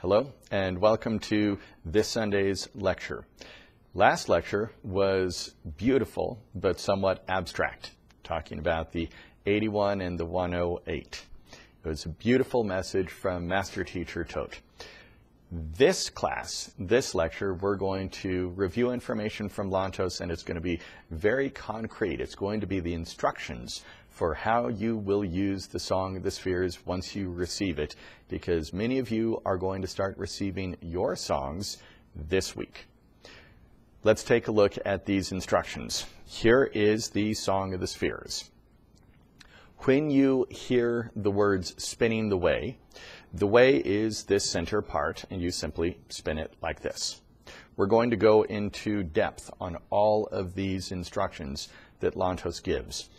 Hello, and welcome to this Sunday's lecture. Last lecture was beautiful, but somewhat abstract, talking about the 81 and the 108. It was a beautiful message from Master Teacher Todt. This class, this lecture, we're going to review information from Lantos, and it's going to be very concrete. It's going to be the instructions for how you will use the Song of the Spheres once you receive it, because many of you are going to start receiving your songs this week. Let's take a look at these instructions. Here is the Song of the Spheres. When you hear the words spinning the way is this center part, and you simply spin it like this. We're going to go into depth on all of these instructions that Lantos gives.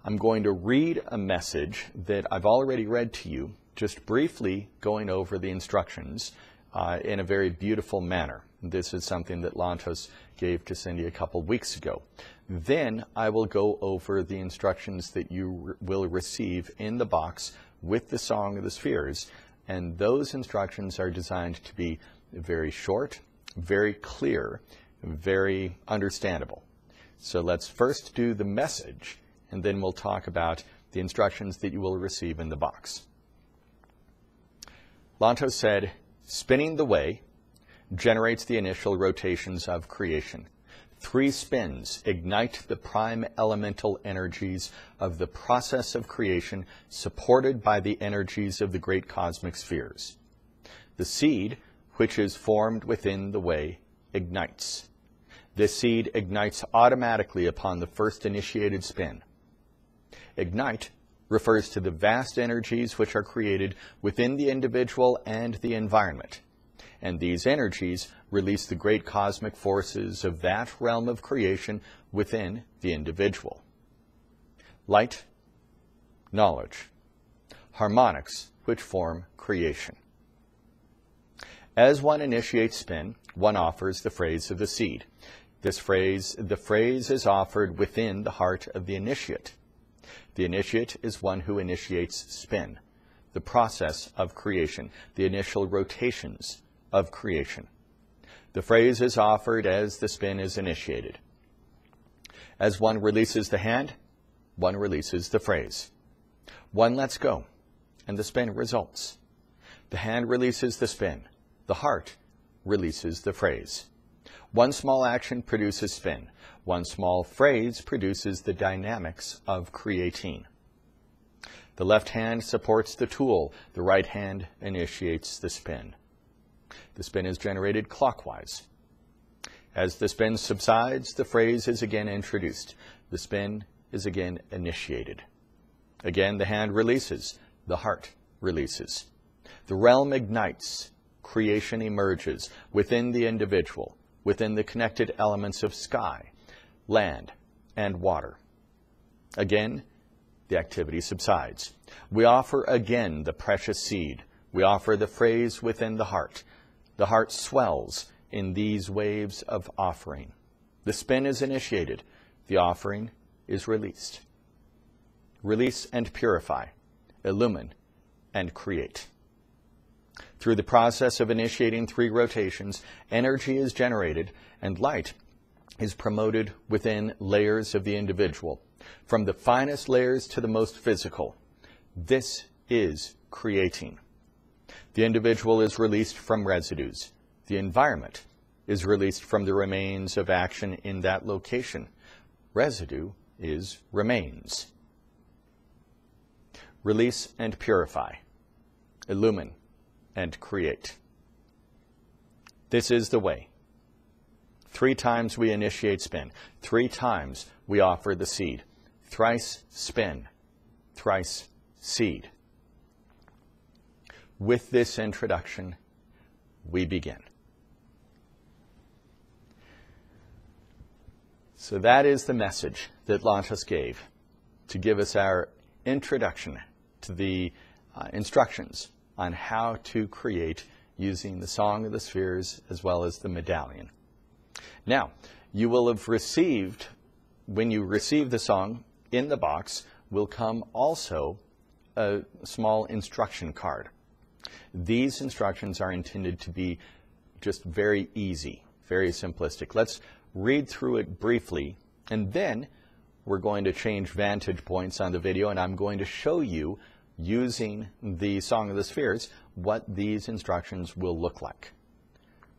I'm going to read a message that I've already read to you, just briefly going over the instructions in a very beautiful manner. This is something that Lantos gave to Cindy a couple weeks ago. Then I will go over the instructions that you will receive in the box with the Song of the Spheres, and those instructions are designed to be very short, very clear, very understandable. So let's first do the message, and then we'll talk about the instructions that you will receive in the box. Lantos said, spinning the way generates the initial rotations of creation. 3 spins ignite the prime elemental energies of the process of creation, supported by the energies of the great cosmic spheres. The seed, which is formed within the way, ignites. This seed ignites automatically upon the first initiated spin. Ignite refers to the vast energies which are created within the individual and the environment. And these energies release the great cosmic forces of that realm of creation within the individual. Light, knowledge, harmonics which form creation. As one initiates spin, one offers the phrase of the seed. The phrase is offered within the heart of the initiate. The initiate is one who initiates spin, the process of creation, the initial rotations of creation. The phrase is offered as the spin is initiated. As one releases the hand, one releases the phrase. One lets go, and the spin results. The hand releases the spin. The heart releases the phrase. One small action produces spin. One small phrase produces the dynamics of creating. The left hand supports the tool. The right hand initiates the spin. The spin is generated clockwise. As the spin subsides, the phrase is again introduced. The spin is again initiated. Again, the hand releases. The heart releases. The realm ignites. Creation emerges within the individual, within the connected elements of sky, land, and water. Again, the activity subsides. We offer again the precious seed. We offer the phrase within the heart. The heart swells in these waves of offering. The spin is initiated. The offering is released. Release and purify, illumine and create. Through the process of initiating 3 rotations, energy is generated and light is promoted within layers of the individual, from the finest layers to the most physical. This is creating. The individual is released from residues. The environment is released from the remains of action in that location. Residue is remains. Release and purify, illumine and create. This is the way. 3 times we initiate spin. 3 times we offer the seed. Thrice spin, thrice seed. With this introduction, we begin. So that is the message that Lantos gave to give us our introduction to the instructions on how to create using the Song of the Spheres as well as the Medallion. Now, you will have received, when you receive the song in the box, will come also a small instruction card. These instructions are intended to be just very easy, very simplistic. Let's read through it briefly, and then we're going to change vantage points on the video, and I'm going to show you, using the Song of the Spheres, what these instructions will look like.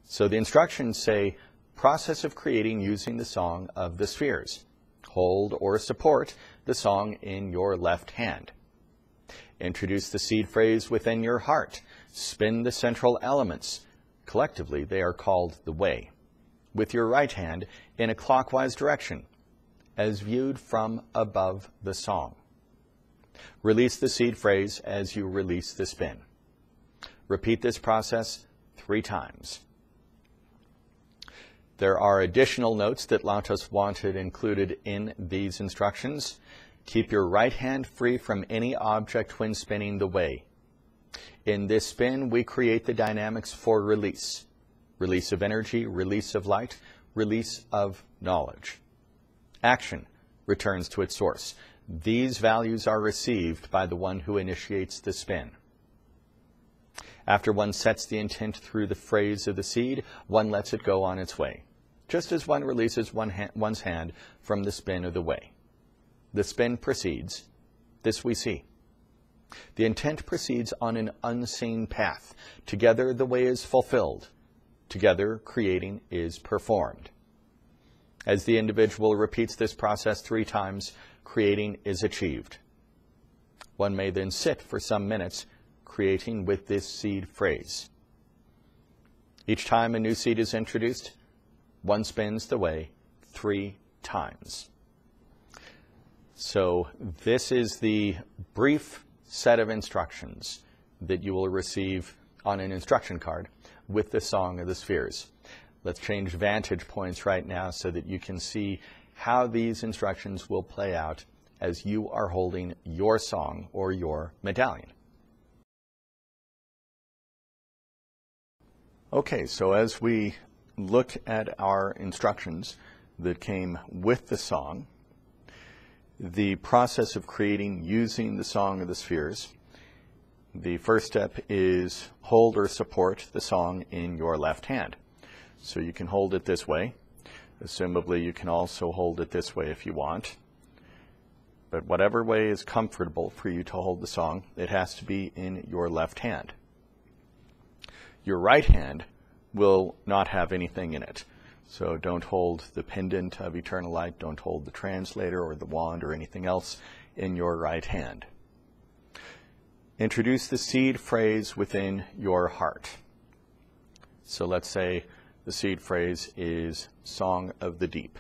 So the instructions say, process of creating using the Song of the Spheres. Hold or support the song in your left hand. Introduce the seed phrase within your heart. Spin the central elements. Collectively, they are called the way. With your right hand in a clockwise direction, as viewed from above the song. Release the seed phrase as you release the spin. Repeat this process 3 times. There are additional notes that Lantos wanted included in these instructions. Keep your right hand free from any object when spinning the way. In this spin, we create the dynamics for release. Release of energy, release of light, release of knowledge. Action returns to its source. These values are received by the one who initiates the spin. After one sets the intent through the phrase of the seed, one lets it go on its way, just as one releases one's hand from the spin of the way. The spin proceeds. This we see. The intent proceeds on an unseen path. Together the way is fulfilled. Together creating is performed. As the individual repeats this process 3 times, creating is achieved. One may then sit for some minutes creating with this seed phrase. Each time a new seed is introduced, one spins the way 3 times. So this is the brief set of instructions that you will receive on an instruction card with the Song of the Spheres. Let's change vantage points right now so that you can see how these instructions will play out as you are holding your song or your medallion. Okay, so as we look at our instructions that came with the song, the process of creating using the Song of the Spheres, the first step is hold or support the song in your left hand. So you can hold it this way. Assumably, you can also hold it this way if you want. But whatever way is comfortable for you to hold the song, it has to be in your left hand. Your right hand will not have anything in it. So don't hold the pendant of eternal light, don't hold the translator or the wand or anything else in your right hand. Introduce the seed phrase within your heart. So let's say the seed phrase is Song of the Deep.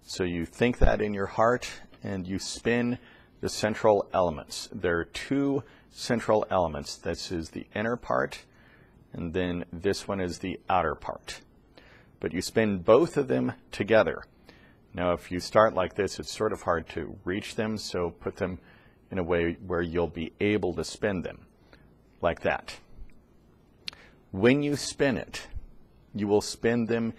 So you think that in your heart and you spin the central elements. There are 2 central elements. This is the inner part, and then this one is the outer part. But you spin both of them together. Now if you start like this, it's sort of hard to reach them, so put them in a way where you'll be able to spin them, like that. When you spin it, you will spin them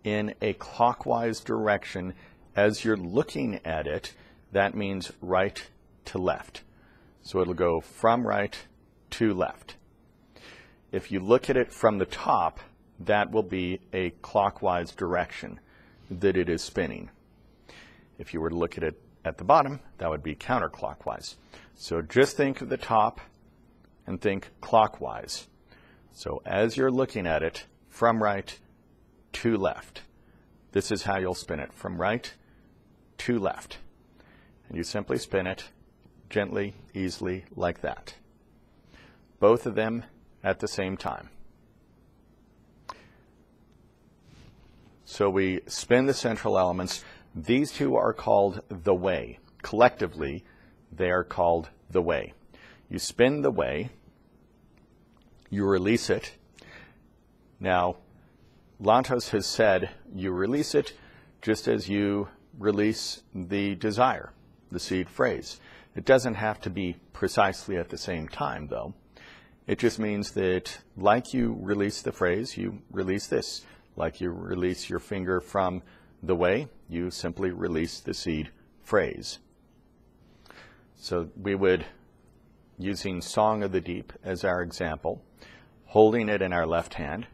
in a clockwise direction. As you're looking at it, that means right to left. So it'll go from right to left. If you look at it from the top, that will be a clockwise direction that it is spinning. If you were to look at it at the bottom, that would be counterclockwise. So just think of the top and think clockwise. So as you're looking at it, from right to left. This is how you'll spin it, from right to left. And you simply spin it gently, easily, like that. Both of them at the same time. So we spin the central elements. These 2 are called the way. Collectively, they are called the way. You spin the way, you release it. Now, Lantos has said you release it just as you release the desire, the seed phrase. It doesn't have to be precisely at the same time, though. It just means that like you release the phrase, you release this. Like you release your finger from the way, you simply release the seed phrase. So we would using Song of the Deep as our example, holding it in our left hand,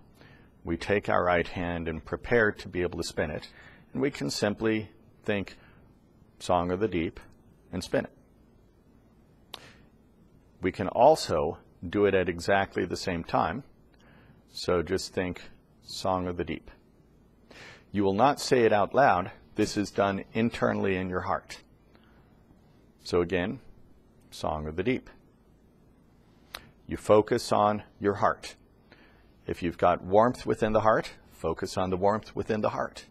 we take our right hand and prepare to be able to spin it, and we can simply think Song of the Deep and spin it. We can also do it at exactly the same time, so just think Song of the Deep. You will not say it out loud. This is done internally in your heart. So again, Song of the Deep. You focus on your heart. If you've got warmth within the heart, focus on the warmth within the heart.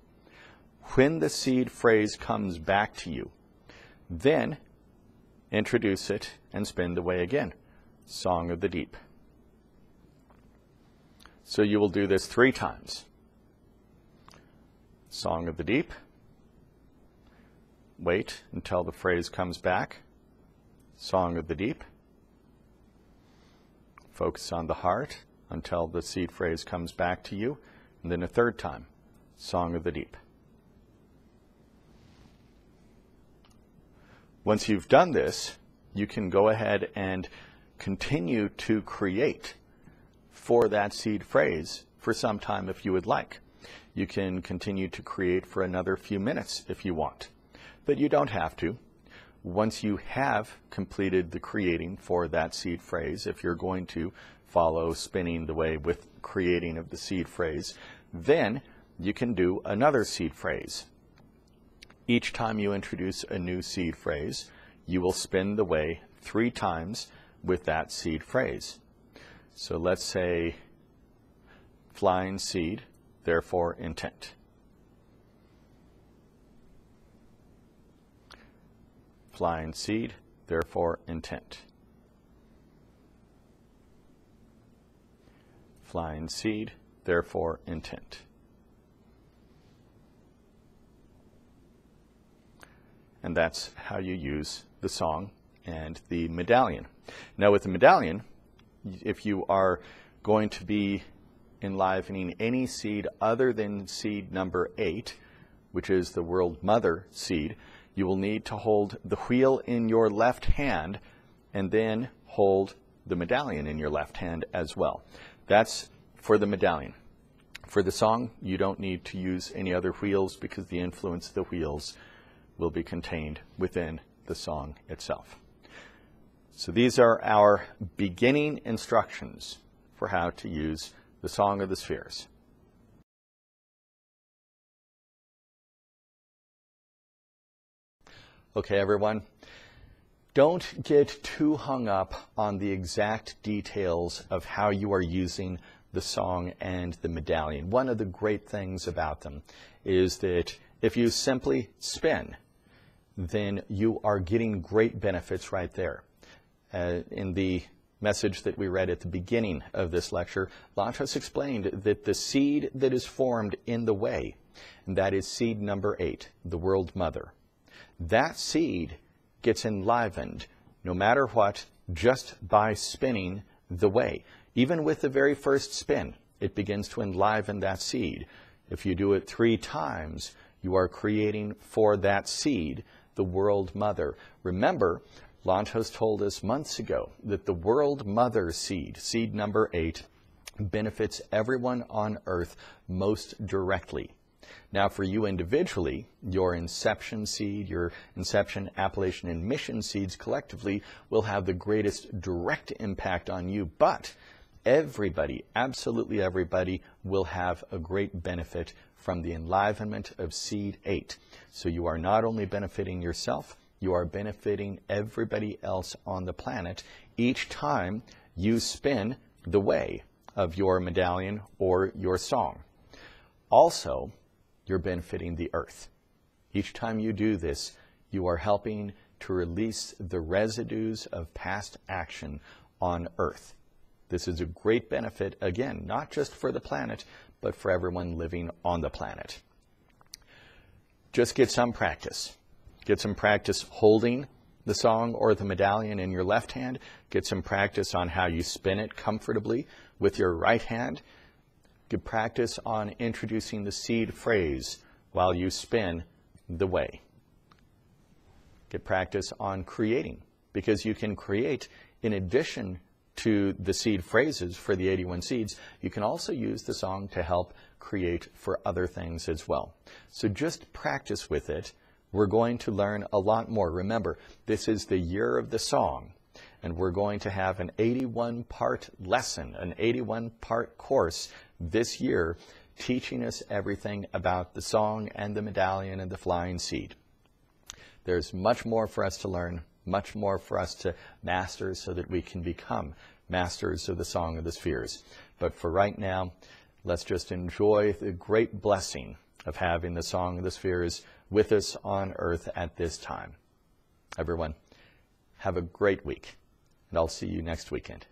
When the seed phrase comes back to you, then introduce it and spin the way again. Song of the Deep. So you will do this 3 times. Song of the Deep. Wait until the phrase comes back. Song of the Deep. Focus on the heart until the seed phrase comes back to you. And then a 3rd time. Song of the Deep. Once you've done this, you can go ahead and continue to create for that seed phrase for some time if you would like. You can continue to create for another few minutes if you want, but you don't have to. Once you have completed the creating for that seed phrase, if you're going to follow spinning the way with creating of the seed phrase, then you can do another seed phrase. Each time you introduce a new seed phrase, you will spin the way 3 times with that seed phrase. So let's say flying seed, therefore intent. Flying seed, therefore intent. Flying seed, therefore intent. And that's how you use the song and the medallion. Now with the medallion, if you are going to be enlivening any seed other than seed number 8, which is the World Mother seed, you will need to hold the wheel in your left hand and then hold the medallion in your left hand as well. That's for the medallion. For the song, you don't need to use any other wheels because the influence of the wheels will be contained within the song itself. So these are our beginning instructions for how to use the Song of the Spheres. Okay, everyone, don't get too hung up on the exact details of how you are using the song and the medallion. One of the great things about them is that if you simply spin, then you are getting great benefits right there. In the message that we read at the beginning of this lecture, Lantos explained that the seed that is formed in the way, and that is seed number 8, the World Mother, that seed gets enlivened no matter what just by spinning the way. Even with the very first spin, it begins to enliven that seed. If you do it 3 times, you are creating for that seed the World Mother. Remember, Lantos told us months ago that the World Mother seed, seed number 8, benefits everyone on Earth most directly. Now for you individually, your inception seed, your inception, appellation, and mission seeds collectively will have the greatest direct impact on you, but everybody, absolutely everybody, will have a great benefit from the enlivenment of seed 8. So you are not only benefiting yourself, you are benefiting everybody else on the planet each time you spin the way of your medallion or your song. Also, you're benefiting the Earth. Each time you do this, you are helping to release the residues of past action on Earth. This is a great benefit, again, not just for the planet, but for everyone living on the planet. Just get some practice. Get some practice holding the song or the medallion in your left hand. Get some practice on how you spin it comfortably with your right hand. Get practice on introducing the seed phrase while you spin the way. Get practice on creating, because you can create in addition to the seed phrases for the 81 seeds, you can also use the song to help create for other things as well. So just practice with it. We're going to learn a lot more. Remember, this is the year of the song, and we're going to have an 81-part lesson, an 81-part course this year, teaching us everything about the song and the medallion and the flying seed. There's much more for us to learn, much more for us to master so that we can become masters of the Song of the Spheres. But for right now, let's just enjoy the great blessing of having the Song of the Spheres with us on earth at this time. Everyone, have a great week, and I'll see you next weekend.